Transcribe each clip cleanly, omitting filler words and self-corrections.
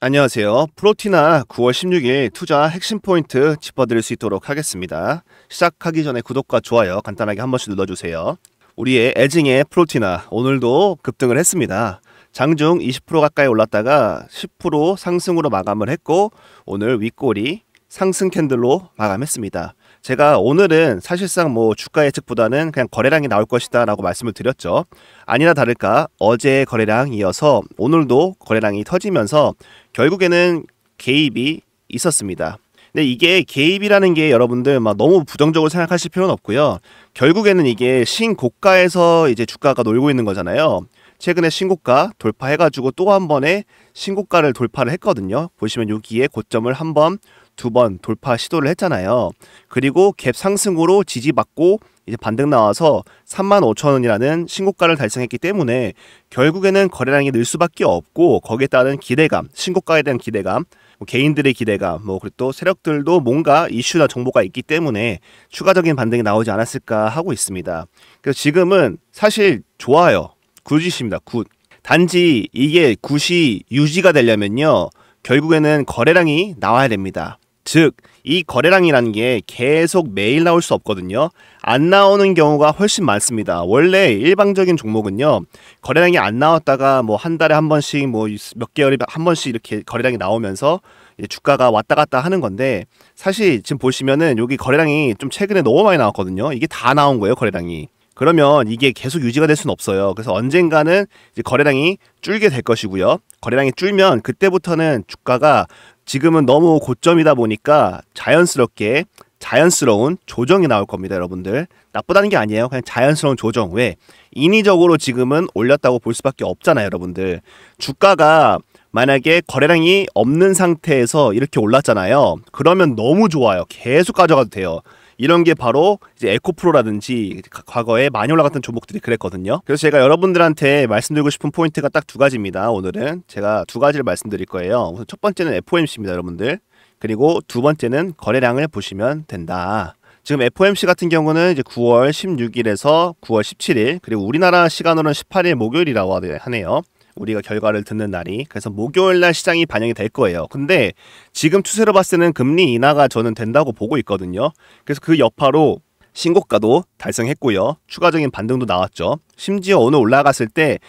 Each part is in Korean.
안녕하세요. 프로티나 9월 16일 투자 핵심 포인트 짚어드릴 수 있도록 하겠습니다. 시작하기 전에 구독과 좋아요 간단하게 한 번씩 눌러주세요. 우리의 애증의 프로티나 오늘도 급등을 했습니다. 장중 20% 가까이 올랐다가 10% 상승으로 마감을 했고 오늘 윗꼬리 상승 캔들로 마감했습니다. 제가 오늘은 사실상 주가 예측보다는 그냥 거래량이 나올 것이다 라고 말씀을 드렸죠. 아니나 다를까 어제의 거래량 이어서 오늘도 거래량이 터지면서 결국에는 개입이 있었습니다. 근데 이게 개입이라는 게 여러분들 너무 부정적으로 생각하실 필요는 없고요. 결국에는 이게 신고가에서 이제 주가가 놀고 있는 거잖아요. 최근에 신고가 돌파해가지고 또 한 번에 신고가를 돌파를 했거든요. 보시면 여기에 고점을 한 번, 두 번 돌파 시도를 했잖아요. 그리고 갭 상승으로 지지받고 이제 반등 나와서 35,000원이라는 신고가를 달성했기 때문에 결국에는 거래량이 늘 수밖에 없고 거기에 따른 기대감, 신고가에 대한 기대감, 개인들의 기대감, 그리고 또 세력들도 뭔가 이슈나 정보가 있기 때문에 추가적인 반등이 나오지 않았을까 하고 있습니다. 그래서 지금은 사실 좋아요. 굿이십니다. 굿. 단지 이게 굿이 유지가 되려면요. 결국에는 거래량이 나와야 됩니다. 즉, 이 거래량이라는 게 계속 매일 나올 수 없거든요. 안 나오는 경우가 훨씬 많습니다. 원래 일방적인 종목은요. 거래량이 안 나왔다가 한 달에 한 번씩 몇 개월에 한 번씩 이렇게 거래량이 나오면서 이제 주가가 왔다 갔다 하는 건데 사실 지금 보시면은 여기 거래량이 좀 최근에 너무 많이 나왔거든요. 이게 다 나온 거예요, 거래량이. 그러면 이게 계속 유지가 될 수는 없어요. 그래서 언젠가는 이제 거래량이 줄게 될 것이고요. 거래량이 줄면 그때부터는 주가가 지금은 너무 고점이다 보니까 자연스러운 조정이 나올 겁니다, 여러분들. 나쁘다는 게 아니에요. 그냥 자연스러운 조정. 왜? 인위적으로 지금은 올렸다고 볼 수밖에 없잖아요, 여러분들. 주가가 만약에 거래량이 없는 상태에서 이렇게 올랐잖아요. 그러면 너무 좋아요. 계속 가져가도 돼요. 이런 게 바로 이제 에코프로라든지 과거에 많이 올라갔던 종목들이 그랬거든요. 그래서 제가 여러분들한테 말씀드리고 싶은 포인트가 딱 두 가지입니다. 오늘은 제가 두 가지를 말씀드릴 거예요. 우선 첫 번째는 FOMC입니다, 여러분들. 그리고 두 번째는 거래량을 보시면 된다. 지금 FOMC 같은 경우는 이제 9월 16일에서 9월 17일 그리고 우리나라 시간으로는 18일 목요일이라고 하네요. 우리가 결과를 듣는 날이. 그래서 목요일날 시장이 반영이 될 거예요. 근데 지금 추세로 봤을 때는 금리 인하가 저는 된다고 보고 있거든요. 그래서 그 여파로 신고가도 달성했고요. 추가적인 반등도 나왔죠. 심지어 오늘 올라갔을 때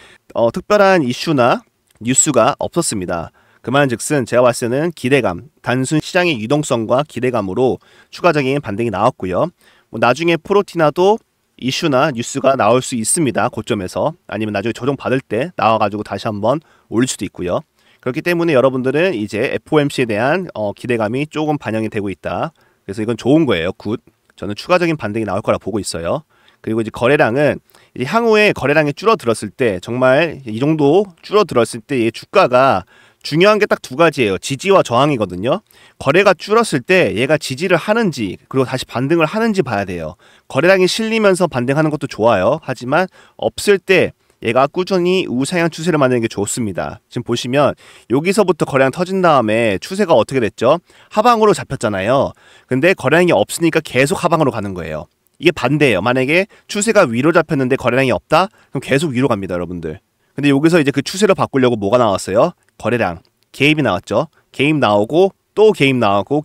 특별한 이슈나 뉴스가 없었습니다. 그만즉슨 제가 봤을 때는 기대감, 단순 시장의 유동성과 기대감으로 추가적인 반등이 나왔고요. 나중에 프로티나도 이슈나 뉴스가 나올 수 있습니다. 고점에서. 아니면 나중에 조정 받을 때 나와가지고 다시 한번 올릴 수도 있고요. 그렇기 때문에 여러분들은 이제 FOMC에 대한 기대감이 조금 반영이 되고 있다. 그래서 이건 좋은 거예요. 굿. 저는 추가적인 반등이 나올 거라 보고 있어요. 그리고 이제 거래량은 이제 향후에 거래량이 줄어들었을 때 정말 이 정도 줄어들었을 때 이 주가가 중요한 게 딱 두 가지예요. 지지와 저항이거든요. 거래가 줄었을 때 얘가 지지를 하는지 그리고 다시 반등을 하는지 봐야 돼요. 거래량이 실리면서 반등하는 것도 좋아요. 하지만 없을 때 얘가 꾸준히 우상향 추세를 만드는 게 좋습니다. 지금 보시면 여기서부터 거래량 터진 다음에 추세가 어떻게 됐죠? 하방으로 잡혔잖아요. 근데 거래량이 없으니까 계속 하방으로 가는 거예요. 이게 반대예요. 만약에 추세가 위로 잡혔는데 거래량이 없다? 그럼 계속 위로 갑니다, 여러분들. 근데 여기서 이제 그 추세를 바꾸려고 뭐가 나왔어요? 거래량, 개입이 나왔죠. 개입 나오고 또 개입 나오고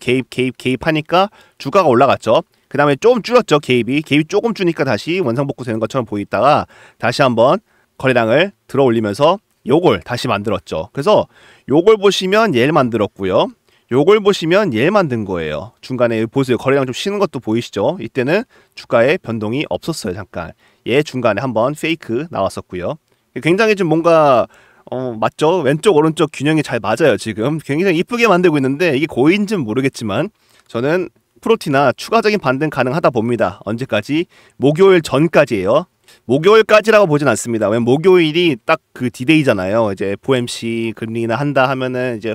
개입하니까 주가가 올라갔죠. 그 다음에 좀 줄었죠. 개입이 조금 주니까 다시 원상복구 되는 것처럼 보이다가 다시 한번 거래량을 들어 올리면서 요걸 다시 만들었죠. 그래서 요걸 보시면 얘를 만들었고요. 요걸 보시면 얘를 만든 거예요. 중간에 보세요. 거래량 좀 쉬는 것도 보이시죠? 이때는 주가에 변동이 없었어요. 잠깐. 얘 중간에 한번 페이크 나왔었고요. 굉장히 좀 뭔가 맞죠? 왼쪽 오른쪽 균형이 잘 맞아요. 지금 굉장히 이쁘게 만들고 있는데 이게 고의인지는 모르겠지만 저는 프로티나 추가적인 반등 가능하다 봅니다. 언제까지? 목요일 전까지예요. 목요일까지라고 보진 않습니다. 왜냐면 목요일이 딱 그 디데이잖아요. 이제 FOMC 금리나 한다 하면은 이제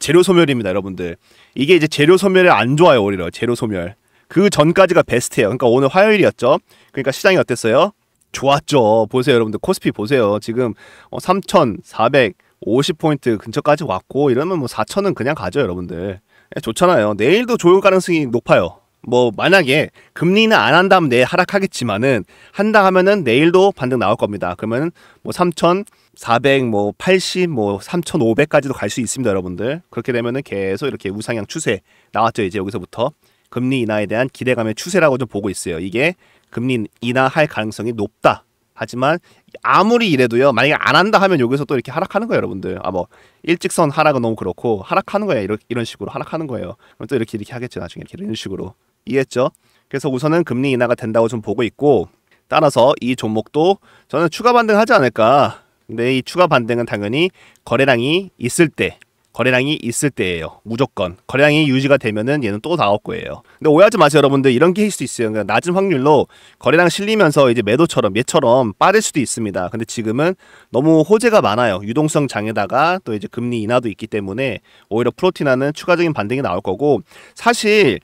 재료 소멸입니다, 여러분들. 이게 이제 재료 소멸이 안 좋아요, 오히려 재료 소멸. 그 전까지가 베스트예요. 그러니까 오늘 화요일이었죠. 그러니까 시장이 어땠어요? 좋았죠. 보세요, 여러분들. 코스피 보세요. 지금 3,450포인트 근처까지 왔고 이러면 4,000은 그냥 가죠, 여러분들. 좋잖아요. 내일도 좋을 가능성이 높아요. 뭐 만약에 금리는 안 한다면 내일 하락하겠지만은 한다 하면은 내일도 반등 나올 겁니다. 그러면 뭐 3,400, 뭐 80, 뭐 3,500까지도 갈 수 있습니다, 여러분들. 그렇게 되면은 계속 이렇게 우상향 추세 나왔죠. 이제 여기서부터 금리 인하에 대한 기대감의 추세라고 좀 보고 있어요. 이게 금리 인하할 가능성이 높다. 하지만 아무리 이래도요, 만약에 안 한다 하면 여기서 또 이렇게 하락하는 거예요, 여러분들. 뭐 일직선 하락은 너무 그렇고 하락하는 거예요. 이런 식으로 하락하는 거예요. 그럼 또 이렇게 하겠죠, 나중에 이런 식으로. 이해했죠? 그래서 우선은 금리 인하가 된다고 좀 보고 있고, 따라서 이 종목도 저는 추가 반등하지 않을까. 근데 이 추가 반등은 당연히 거래량이 있을 때예요. 무조건 거래량이 유지가 되면은 얘는 또 나올 거예요. 근데 오해하지 마세요, 여러분들. 이런 게 있을 수 있어요. 그러니까 낮은 확률로 거래량 실리면서 이제 매도처럼 얘처럼 빠질 수도 있습니다. 근데 지금은 너무 호재가 많아요. 유동성 장에다가 또 이제 금리 인하도 있기 때문에 오히려 프로티나는 추가적인 반등이 나올 거고, 사실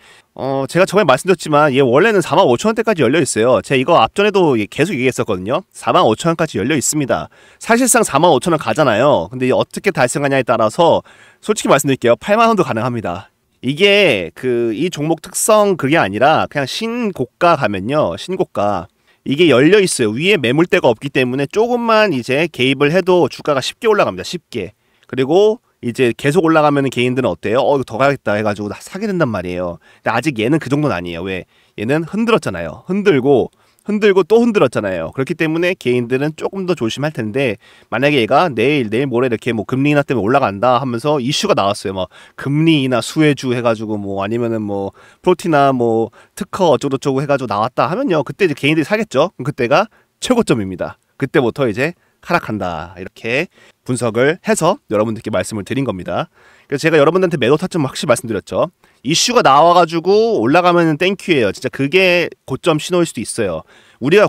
제가 저번에 말씀드렸지만 얘 원래는 45,000원대까지 열려 있어요. 제가 이거 앞전에도 계속 얘기했었거든요. 45,000원까지 열려 있습니다. 사실상 45,000원 가잖아요. 근데 어떻게 달성하냐에 따라서 솔직히 말씀드릴게요. 8만원도 가능합니다. 이게 이 종목 특성 그게 아니라 그냥 신고가 가면요. 신고가 이게 열려 있어요. 위에 매물대가 없기 때문에 조금만 이제 개입을 해도 주가가 쉽게 올라갑니다. 쉽게. 그리고 이제 계속 올라가면 개인들은 어때요? 이거 더 가야겠다 해가지고 사게 된단 말이에요. 근데 아직 얘는 그 정도는 아니에요. 왜? 얘는 흔들었잖아요. 흔들고 또 흔들었잖아요. 그렇기 때문에 개인들은 조금 더 조심할 텐데, 만약에 얘가 내일 모레 이렇게 뭐 금리 인하 때문에 올라간다 하면서 이슈가 나왔어요. 뭐 금리 인하 수혜주 해가지고 뭐 아니면은 뭐 프로티나 뭐 특허 어쩌고저쩌고 해가지고 나왔다 하면요. 그때 이제 개인들이 사겠죠. 그럼 그때가 최고점입니다. 그때부터 이제 하락한다. 이렇게 분석을 해서 여러분들께 말씀을 드린 겁니다. 그래서 제가 여러분들한테 매도 타점 확실히 말씀드렸죠. 이슈가 나와가지고 올라가면 땡큐예요. 진짜 그게 고점 신호일 수도 있어요. 우리가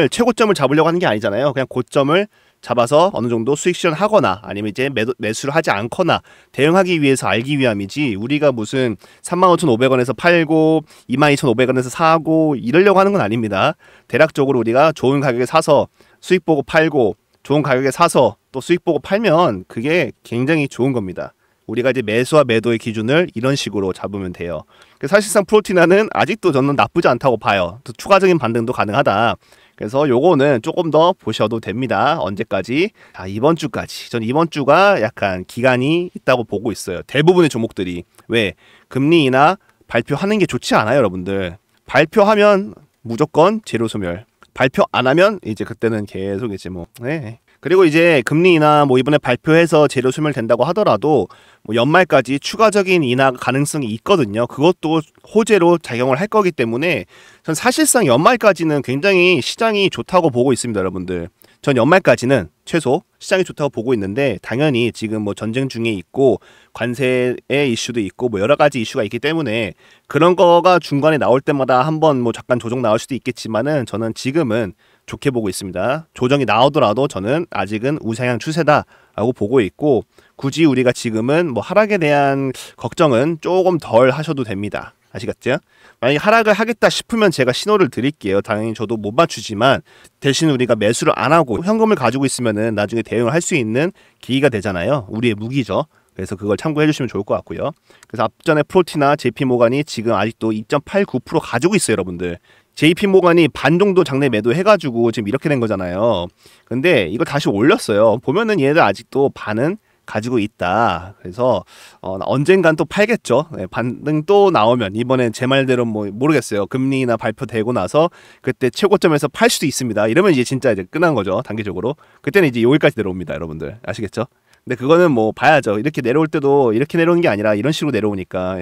최고점을 잡으려고 하는 게 아니잖아요. 그냥 고점을 잡아서 어느 정도 수익 실현하거나 아니면 이제 매수를 하지 않거나 대응하기 위해서 알기 위함이지, 우리가 무슨 35,500원에서 팔고 22,500원에서 사고 이러려고 하는 건 아닙니다. 대략적으로 우리가 좋은 가격에 사서 수익 보고 팔고, 좋은 가격에 사서 또 수익 보고 팔면 그게 굉장히 좋은 겁니다. 우리가 이제 매수와 매도의 기준을 이런 식으로 잡으면 돼요. 사실상 프로티나는 아직도 저는 나쁘지 않다고 봐요. 또 추가적인 반등도 가능하다. 그래서 요거는 조금 더 보셔도 됩니다. 언제까지? 이번 주까지. 전 이번 주가 약간 기간이 있다고 보고 있어요. 대부분의 종목들이. 왜? 금리 인하 발표하는 게 좋지 않아요, 여러분들. 발표하면 무조건 재료 소멸. 발표 안 하면 이제 그때는 계속 이제 뭐. 네. 그리고 이제 금리 인하 뭐 이번에 발표해서 재료 소멸된다고 하더라도 뭐 연말까지 추가적인 인하 가능성이 있거든요. 그것도 호재로 작용을 할 거기 때문에 전 사실상 연말까지는 굉장히 시장이 좋다고 보고 있습니다, 여러분들. 전 연말까지는 최소 시장이 좋다고 보고 있는데, 당연히 지금 뭐 전쟁 중에 있고 관세의 이슈도 있고 뭐 여러 가지 이슈가 있기 때문에 그런 거가 중간에 나올 때마다 한번 뭐 잠깐 조정 나올 수도 있겠지만은 저는 지금은 좋게 보고 있습니다. 조정이 나오더라도 저는 아직은 우상향 추세다라고 보고 있고, 굳이 우리가 지금은 뭐 하락에 대한 걱정은 조금 덜 하셔도 됩니다. 아시겠죠? 만약에 하락을 하겠다 싶으면 제가 신호를 드릴게요. 당연히 저도 못 맞추지만 대신 우리가 매수를 안 하고 현금을 가지고 있으면은 나중에 대응을 할 수 있는 기회가 되잖아요. 우리의 무기죠. 그래서 그걸 참고해 주시면 좋을 것 같고요. 그래서 앞전에 프로티나 JP모간이 지금 아직도 2.89% 가지고 있어요, 여러분들. JP모간이 반 정도 장내 매도 해가지고 지금 이렇게 된 거잖아요. 근데 이걸 다시 올렸어요. 보면은 얘들 아직도 반은 가지고 있다. 그래서 언젠간 또 팔겠죠. 네, 반등 또 나오면 이번엔 제 말대로 뭐 모르겠어요. 금리나 발표되고 나서 그때 최고점에서 팔 수도 있습니다. 이러면 이제 진짜 이제 끝난 거죠. 단기적으로. 그때는 이제 여기까지 내려옵니다, 여러분들. 아시겠죠? 근데 그거는 뭐 봐야죠. 이렇게 내려올 때도 이렇게 내려오는 게 아니라 이런 식으로 내려오니까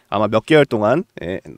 아마 몇 개월 동안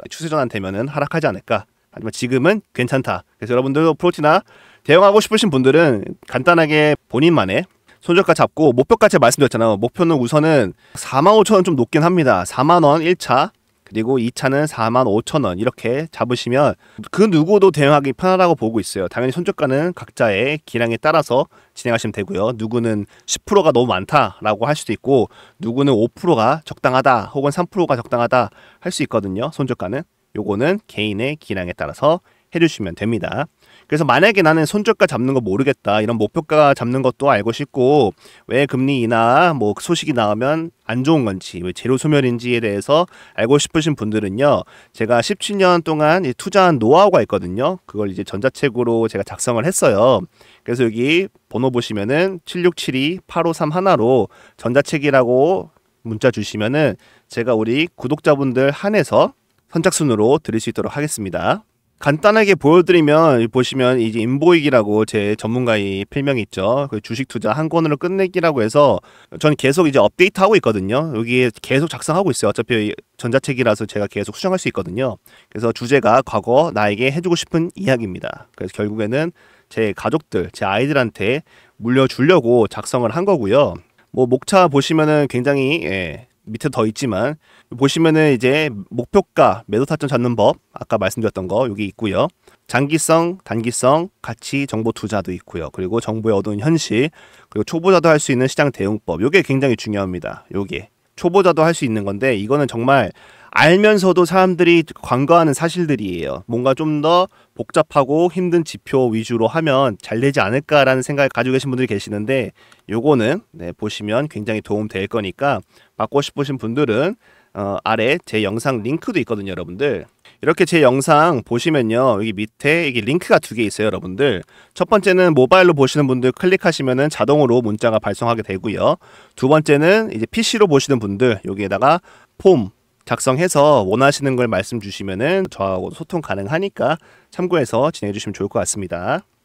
추세 전환 되면은 하락하지 않을까. 하지만 지금은 괜찮다. 그래서 여러분들도 프로티나 대응하고 싶으신 분들은 간단하게 본인만의 손절가 잡고, 목표까지 말씀드렸잖아요. 목표는 우선은 45,000원 좀 높긴 합니다. 4만원 1차, 그리고 2차는 45,000원 이렇게 잡으시면 그 누구도 대응하기 편하다고 보고 있어요. 당연히 손절가는 각자의 기량에 따라서 진행하시면 되고요. 누구는 10%가 너무 많다라고 할 수도 있고, 누구는 5%가 적당하다 혹은 3%가 적당하다 할 수 있거든요. 손절가는. 요거는 개인의 기량에 따라서 해주시면 됩니다. 그래서 만약에 나는 손절가 잡는 거 모르겠다, 이런 목표가 잡는 것도 알고 싶고, 왜 금리 인하 뭐 소식이 나오면 안 좋은 건지, 왜 재료 소멸인지에 대해서 알고 싶으신 분들은요, 제가 17년 동안 투자한 노하우가 있거든요. 그걸 이제 전자책으로 제가 작성을 했어요. 그래서 여기 번호 보시면은 7672-8531로 전자책이라고 문자 주시면은 제가 우리 구독자분들 한해서 선착순으로 드릴 수 있도록 하겠습니다. 간단하게 보여드리면, 보시면 이제 인보이기라고 제 전문가의 필명이 있죠. 그 주식 투자 한 권으로 끝내기라고 해서 저는 계속 이제 업데이트하고 있거든요. 여기에 계속 작성하고 있어요. 어차피 전자책이라서 제가 계속 수정할 수 있거든요. 그래서 주제가 과거 나에게 해주고 싶은 이야기입니다. 그래서 결국에는 제 가족들, 제 아이들한테 물려주려고 작성을 한 거고요. 뭐 목차 보시면은 굉장히 밑에 더 있지만, 보시면은 이제 목표가, 매도 타점 잡는 법, 아까 말씀드렸던 거 여기 있고요. 장기성, 단기성, 가치, 정보 투자도 있고요. 그리고 정보의 어두운 현실, 그리고 초보자도 할 수 있는 시장 대응법. 요게 굉장히 중요합니다. 요게 초보자도 할 수 있는 건데, 이거는 정말 알면서도 사람들이 관과하는 사실들이에요. 뭔가 좀 더 복잡하고 힘든 지표 위주로 하면 잘 되지 않을까라는 생각을 가지고 계신 분들이 계시는데, 요거는 보시면 굉장히 도움 될 거니까 받고 싶으신 분들은 아래 제 영상 링크도 있거든요, 여러분들. 이렇게 제 영상 보시면요, 여기 밑에 이게 링크가 두 개 있어요, 여러분들. 첫 번째는 모바일로 보시는 분들 클릭하시면은 자동으로 문자가 발송하게 되고요. 두 번째는 이제 PC로 보시는 분들, 여기에다가 폼 작성해서 원하시는 걸 말씀 주시면은 저하고 소통 가능하니까 참고해서 진행해 주시면 좋을 것 같습니다.